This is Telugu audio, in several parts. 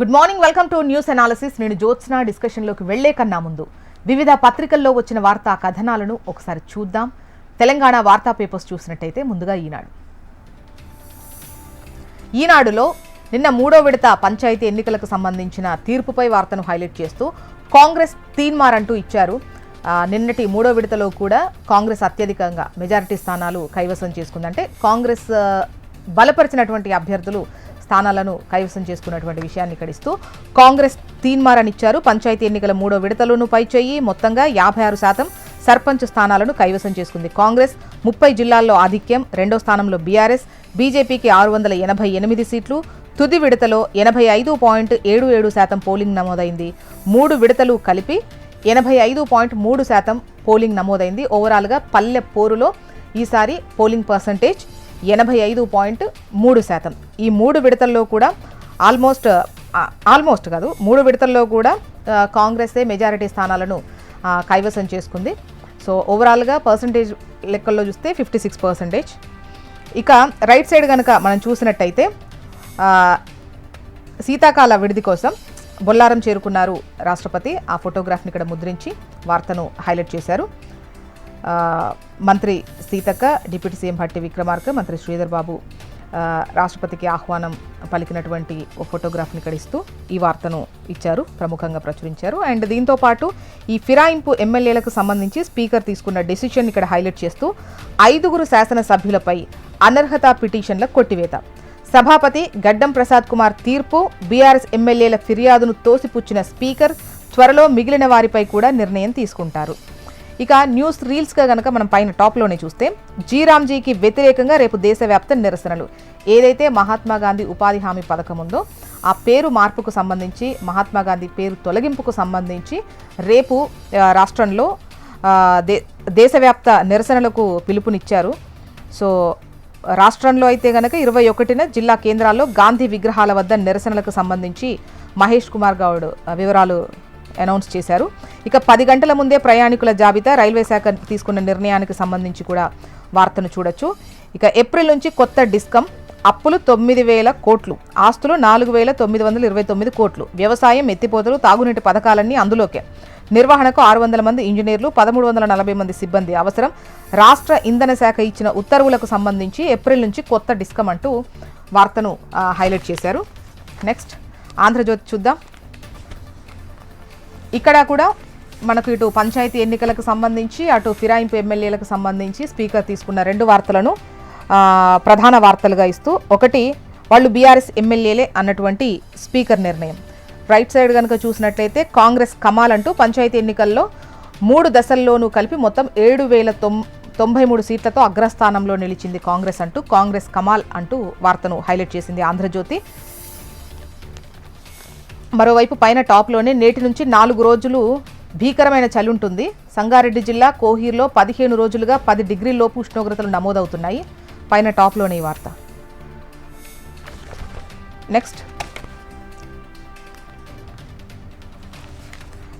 Good morning, welcome to news analysis. నేను జ్యోత్స్న. డిస్కషన్లోకి వెళ్లే కన్నా ముందు వివిధ పత్రికల్లో వచ్చిన వార్తా కథనాలను ఒకసారి చూద్దాం. తెలంగాణ వార్తా పేపర్స్ చూసినట్టయితే ముందుగా ఈనాడులో నిన్న మూడో విడత పంచాయతీ ఎన్నికలకు సంబంధించిన తీర్పుపై వార్తను హైలైట్ చేస్తూ కాంగ్రెస్ తీన్మార్ అంటూ ఇచ్చారు. నిన్నటి మూడో విడతలో కూడా కాంగ్రెస్ అత్యధికంగా మెజారిటీ స్థానాలు కైవసం చేసుకుందంటే కాంగ్రెస్ బలపరిచినటువంటి అభ్యర్థులు స్థానాలను కైవసం చేసుకున్నటువంటి విషయాన్ని ఇక్కడ ఇస్తూ కాంగ్రెస్ తీన్మార్ అని ఇచ్చారు. పంచాయతీ ఎన్నికల మూడో విడతలోనూ పైచేయి మొత్తంగా 56% సర్పంచ్ స్థానాలను కైవసం చేసుకుంది. కాంగ్రెస్ 30 జిల్లాల్లో ఆధిక్యం, రెండో స్థానంలో బీఆర్ఎస్, బీజేపీకి 688 సీట్లు. తుది విడతలో 85.77% పోలింగ్ నమోదైంది. మూడు విడతలు కలిపి 85.3% పోలింగ్ నమోదైంది. ఓవరాల్గా పల్లె పోరులో ఈసారి పోలింగ్ పర్సంటేజ్ 85.3%. ఈ మూడు విడతల్లో కూడా ఆల్మోస్ట్ కాదు, మూడు విడతల్లో కూడా కాంగ్రెసే మెజారిటీ స్థానాలను కైవసం చేసుకుంది. సో ఓవరాల్గా పర్సంటేజ్ లెక్కల్లో చూస్తే 56%. ఇక రైట్ సైడ్ కనుక మనం చూసినట్టయితే శీతాకాల విడిది కోసం బొల్లారం చేరుకున్నారు రాష్ట్రపతి. ఆ ఫోటోగ్రాఫ్ని ఇక్కడ ముద్రించి వార్తను హైలైట్ చేశారు. మంత్రి సీతక్క, డిప్యూటీ సీఎం భట్టి విక్రమార్క, మంత్రి శ్రీధర్ బాబు రాష్ట్రపతికి ఆహ్వానం పలికినటువంటి ఫోటోగ్రాఫ్ని ఇక్కడ ఇస్తూ ఈ వార్తను ఇచ్చారు, ప్రముఖంగా ప్రచురించారు. అండ్ దీంతో పాటు ఈ ఫిరాయింపు ఎమ్మెల్యేలకు సంబంధించి స్పీకర్ తీసుకున్న డెసిషన్ ఇక్కడ హైలైట్ చేస్తూ 5 శాసనసభ్యులపై అనర్హత పిటిషన్ల కొట్టివేత, సభాపతి గడ్డం ప్రసాద్ కుమార్ తీర్పు, బీఆర్ఎస్ ఎమ్మెల్యేల ఫిర్యాదును తోసిపుచ్చిన స్పీకర్, త్వరలో మిగిలిన వారిపై కూడా నిర్ణయం తీసుకుంటారు. ఇక న్యూస్ రీల్స్గా కనుక మనం పైన టాప్లోనే చూస్తే జీరామ్జీకి వ్యతిరేకంగా రేపు దేశవ్యాప్త నిరసనలు. ఏదైతే మహాత్మా గాంధీ ఉపాధి హామీ పథకం ఉందో ఆ పేరు మార్పుకు సంబంధించి, మహాత్మా గాంధీ పేరు తొలగింపుకు సంబంధించి రేపు రాష్ట్రంలో దేశవ్యాప్త నిరసనలకు పిలుపునిచ్చారు. సో రాష్ట్రంలో అయితే కనుక 21న జిల్లా కేంద్రాల్లో గాంధీ విగ్రహాల వద్ద నిరసనలకు సంబంధించి మహేష్ కుమార్ గౌడ్ వివరాలు అనౌన్స్ చేశారు. ఇక 10 గంటల ముందే ప్రయాణికుల జాబితా, రైల్వే శాఖ తీసుకున్న నిర్ణయానికి సంబంధించి కూడా వార్తను చూడొచ్చు. ఇక ఏప్రిల్ నుంచి కొత్త డిస్కమ్, అప్పులు 9,000 కోట్లు, ఆస్తులు 4,929 కోట్లు, వ్యవసాయం, ఎత్తిపోతలు, తాగునీటి పథకాలన్నీ అందులోకే, నిర్వహణకు 600 మంది ఇంజనీర్లు, 1340 మంది సిబ్బంది అవసరం. రాష్ట్ర ఇంధన శాఖ ఇచ్చిన ఉత్తర్వులకు సంబంధించి ఏప్రిల్ నుంచి కొత్త డిస్కమ్ అంటూ వార్తను హైలైట్ చేశారు. నెక్స్ట్ ఆంధ్రజ్యోతి చూద్దాం. ఇక్కడ కూడా మనకు ఇటు పంచాయతీ ఎన్నికలకు సంబంధించి, అటు ఫిరాయింపు ఎమ్మెల్యేలకు సంబంధించి స్పీకర్ తీసుకున్న 2 వార్తలను ప్రధాన వార్తలుగా ఇస్తూ, ఒకటి వాళ్ళు బీఆర్ఎస్ ఎమ్మెల్యేలే అన్నటువంటి స్పీకర్ నిర్ణయం. రైట్ సైడ్ కనుక చూసినట్లయితే కాంగ్రెస్ కమాల్ అంటూ పంచాయతీ ఎన్నికల్లో 3 దశల్లోనూ కలిపి మొత్తం 7,093 సీట్లతో అగ్రస్థానంలో నిలిచింది కాంగ్రెస్ అంటూ కాంగ్రెస్ కమాల్ అంటూ వార్తను హైలైట్ చేసింది ఆంధ్రజ్యోతి. మరోవైపు పైన టాప్లోనే నేటి నుంచి 4 రోజులు భీకరమైన చలి ఉంటుంది. సంగారెడ్డి జిల్లా కోహీర్లో 15 రోజులుగా 10 డిగ్రీల లోపు ఉష్ణోగ్రతలు నమోదవుతున్నాయి. పైన టాప్లోనే ఈ వార్త. నెక్స్ట్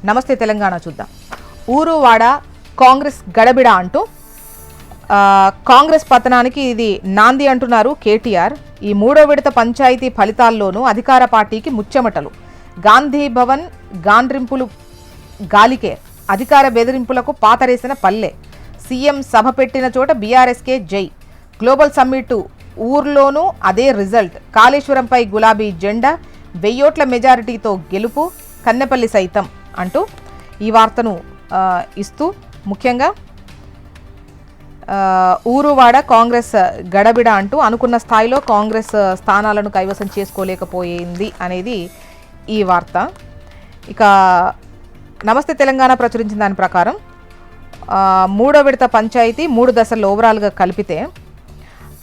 నమస్తే తెలంగాణ చూద్దాం. ఊరు వాడ కాంగ్రెస్ గడబిడ అంటూ కాంగ్రెస్ పతనానికి ఇది నాంది అంటున్నారు కేటీఆర్. ఈ మూడో విడత పంచాయతీ ఫలితాల్లోనూ అధికార పార్టీకి ముచ్చెమటలు. గాంధీ భవన్ గాండ్రింపులు గాలికే, అధికార బెదిరింపులకు పాతరేసిన పల్లె, సీఎం సభ పెట్టిన చోట బీఆర్ఎస్కే జై, గ్లోబల్ సమ్మిట్ ఊర్లోనూ అదే రిజల్ట్, కాళేశ్వరంపై గులాబీ జెండా, 1000 ఓట్ల మెజారిటీతో గెలుపు, కన్నెపల్లి సైతం అంటూ ఈ వార్తను ఇస్తూ ముఖ్యంగా ఊరువాడ కాంగ్రెస్ గడబిడ అంటూ అనుకున్న స్థాయిలో కాంగ్రెస్ స్థానాలను కైవసం చేసుకోలేకపోయింది అనేది ఈ వార్త. ఇక నమస్తే తెలంగాణ ప్రచురించిన దాని ప్రకారం మూడో విడత పంచాయతీ 3 దశల్లో ఓవరాల్గా కలిపితే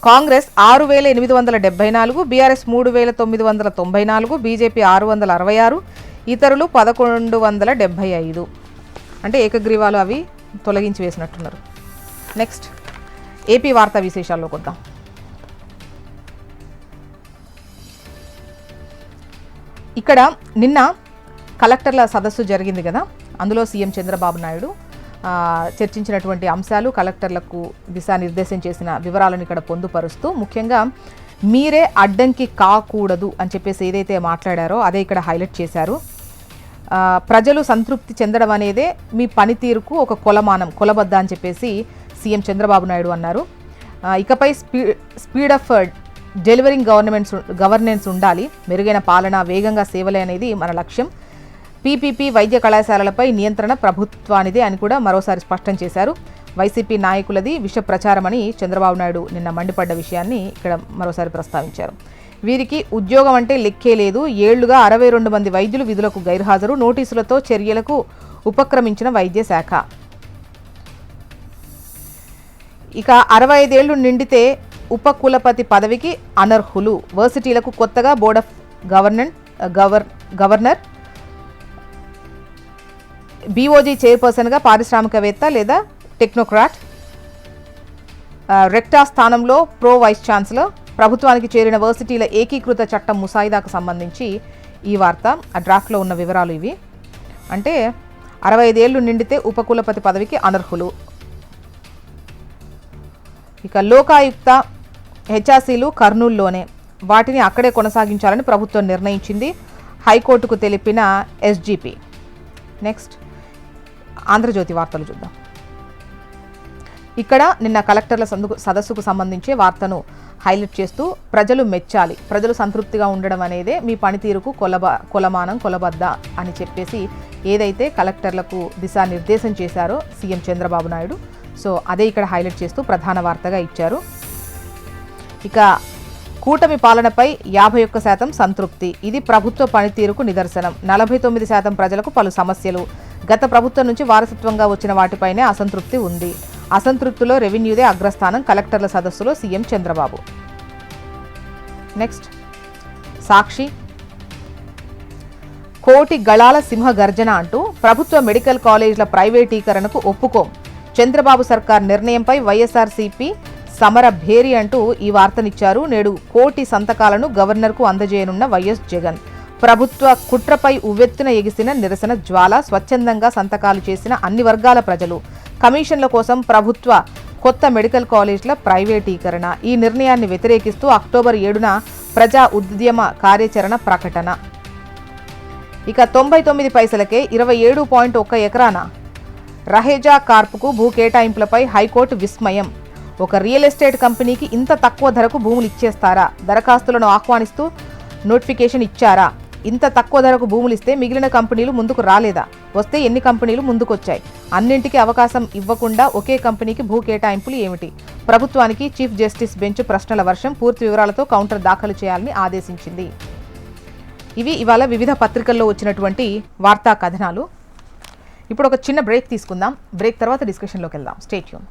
కాంగ్రెస్ 6,874, బీఆర్ఎస్ 3,994, బీజేపీ 666, ఇతరులు 1,175. అంటే ఏకగ్రీవాలు అవి తొలగించి వేసినట్టున్నారు. నెక్స్ట్ ఏపీ వార్తా విశేషాల్లోకి వద్దాం. ఇక్కడ నిన్న కలెక్టర్ల సదస్సు జరిగింది కదా, అందులో సీఎం చంద్రబాబు నాయుడు చర్చించినటువంటి అంశాలు, కలెక్టర్లకు దిశానిర్దేశం చేసిన వివరాలను ఇక్కడ పొందుపరుస్తూ ముఖ్యంగా మీరే అడ్డంకి కాకూడదు అని చెప్పేసి ఏదైతే మాట్లాడారో అదే ఇక్కడ హైలైట్ చేశారు. ప్రజలు సంతృప్తి చెందడం అనేదే మీ పనితీరుకు ఒక కొలబద్ద అని చెప్పేసి సీఎం చంద్రబాబు నాయుడు అన్నారు. ఇకపై స్పీడ్ ఆఫ్ డెలివరింగ్ గవర్నెన్స్ ఉండాలి. మెరుగైన పాలన, వేగంగా సేవలే అనేది మన లక్ష్యం. పీపీపీ వైద్య కళాశాలలపై నియంత్రణ ప్రభుత్వానిదే అని కూడా మరోసారి స్పష్టం చేశారు. వైసీపీ నాయకులది విష ప్రచారమని చంద్రబాబు నాయుడు నిన్న మండిపడ్డ విషయాన్ని ఇక్కడ మరోసారి ప్రస్తావించారు. వీరికి ఉద్యోగం అంటే లెక్కే లేదు. ఏళ్లుగా 62 మంది వైద్యులు విధులకు గైర్హాజరు, నోటీసులతో చర్యలకు ఉపక్రమించిన వైద్య శాఖ. ఇక 65 ఏళ్లు నిండితే ఉపకులపతి పదవికి అనర్హులు. వర్సిటీలకు కొత్తగా బోర్డ్ ఆఫ్ గవర్నర్, బీఓజీ చైర్పర్సన్గా పారిశ్రామికవేత్త లేదా టెక్నోక్రాట్, రెక్టా స్థానంలో ప్రో వైస్ ఛాన్సలర్. ప్రభుత్వానికి చేరిన వర్సిటీల ఏకీకృత చట్టం ముసాయిదాకు సంబంధించి ఈ వార్త. ఆ డ్రాఫ్ట్లో ఉన్న వివరాలు ఇవి. అంటే 65 ఏళ్లు నిండితే ఉపకులపతి పదవికి అనర్హులు. ఇక లోకాయుక్త హెచ్ఆర్సీలు కర్నూలులోనే, వాటిని అక్కడే కొనసాగించాలని ప్రభుత్వం నిర్ణయించింది. హైకోర్టుకు తెలిపిన ఎస్జీపీ. నెక్స్ట్ ఆంధ్రజ్యోతి వార్తలు చూద్దాం. ఇక్కడ నిన్న కలెక్టర్ల సదస్సుకు సంబంధించి వార్తను హైలైట్ చేస్తూ ప్రజలు మెచ్చాలి, ప్రజలు సంతృప్తిగా ఉండడం అనేదే మీ పనితీరుకు కొలబద్ద అని చెప్పేసి ఏదైతే కలెక్టర్లకు దిశానిర్దేశం చేశారో సీఎం చంద్రబాబు నాయుడు, సో అదే ఇక్కడ హైలైట్ చేస్తూ ప్రధాన వార్తగా ఇచ్చారు. ఇక కూటమి పాలనపై 51% సంతృప్తి, ఇది ప్రభుత్వ పనితీరుకు నిదర్శనం. 49% ప్రజలకు పలు సమస్యలు, గత ప్రభుత్వం నుంచి వారసత్వంగా వచ్చిన వాటిపైనే అసంతృప్తి ఉంది. అసంతృప్తిలో రెవెన్యూదే అగ్రస్థానం. కలెక్టర్ల సదస్సులో సీఎం చంద్రబాబు. నెక్స్ట్ సాక్షి. కోటి గళాల సింహ గర్జన అంటూ ప్రభుత్వ మెడికల్ కాలేజీల ప్రైవేటీకరణకు ఒప్పుకోం. చంద్రబాబు సర్కార్ నిర్ణయంపై వైఎస్ఆర్సీపీ సమర భేరి అంటూ ఈ వార్తనిచ్చారు. నేడు కోటి సంతకాలను గవర్నర్కు అందజేయనున్న వైఎస్ జగన్. ప్రభుత్వ కుట్రపై ఉవ్వెత్తున ఎగిసిన నిరసన జ్వాల. స్వచ్ఛందంగా సంతకాలు చేసిన అన్ని వర్గాల ప్రజలు. కమిషన్ల కోసం ప్రభుత్వ కొత్త మెడికల్ కాలేజీల ప్రైవేటీకరణ. ఈ నిర్ణయాన్ని వ్యతిరేకిస్తూ అక్టోబర్ 7న ప్రజా ఉద్యమ కార్యాచరణ ప్రకటన. ఇక 99 పైసలకే 27.1 ఎకరాన రహేజా కార్పుకు భూ కేటాయింపులపై హైకోర్టు విస్మయం. ఒక రియల్ ఎస్టేట్ కంపెనీకి ఇంత తక్కువ ధరకు భూములు ఇచ్చేస్తారా? దరఖాస్తులను ఆహ్వానిస్తూ నోటిఫికేషన్ ఇచ్చారా? ఇంత తక్కువ ధరకు భూములు ఇస్తే మిగిలిన కంపెనీలు ముందుకు రాలేదా? వస్తే ఎన్ని కంపెనీలు ముందుకొచ్చాయి? అన్నింటికీ అవకాశం ఇవ్వకుండా ఒకే కంపెనీకి భూ కేటాయింపులు ఏమిటి? ప్రభుత్వానికి చీఫ్ జస్టిస్ బెంచ్ ప్రశ్నల వర్షం. పూర్తి వివరాలతో కౌంటర్ దాఖలు చేయాలని ఆదేశించింది. ఇవి ఇవాళ వివిధ పత్రికల్లో వచ్చినటువంటి వార్తా కథనాలు. ఇప్పుడు ఒక చిన్న బ్రేక్ తీసుకుందాం. బ్రేక్ తర్వాత డిస్కషన్లోకి వెళ్దాం. Stay tune.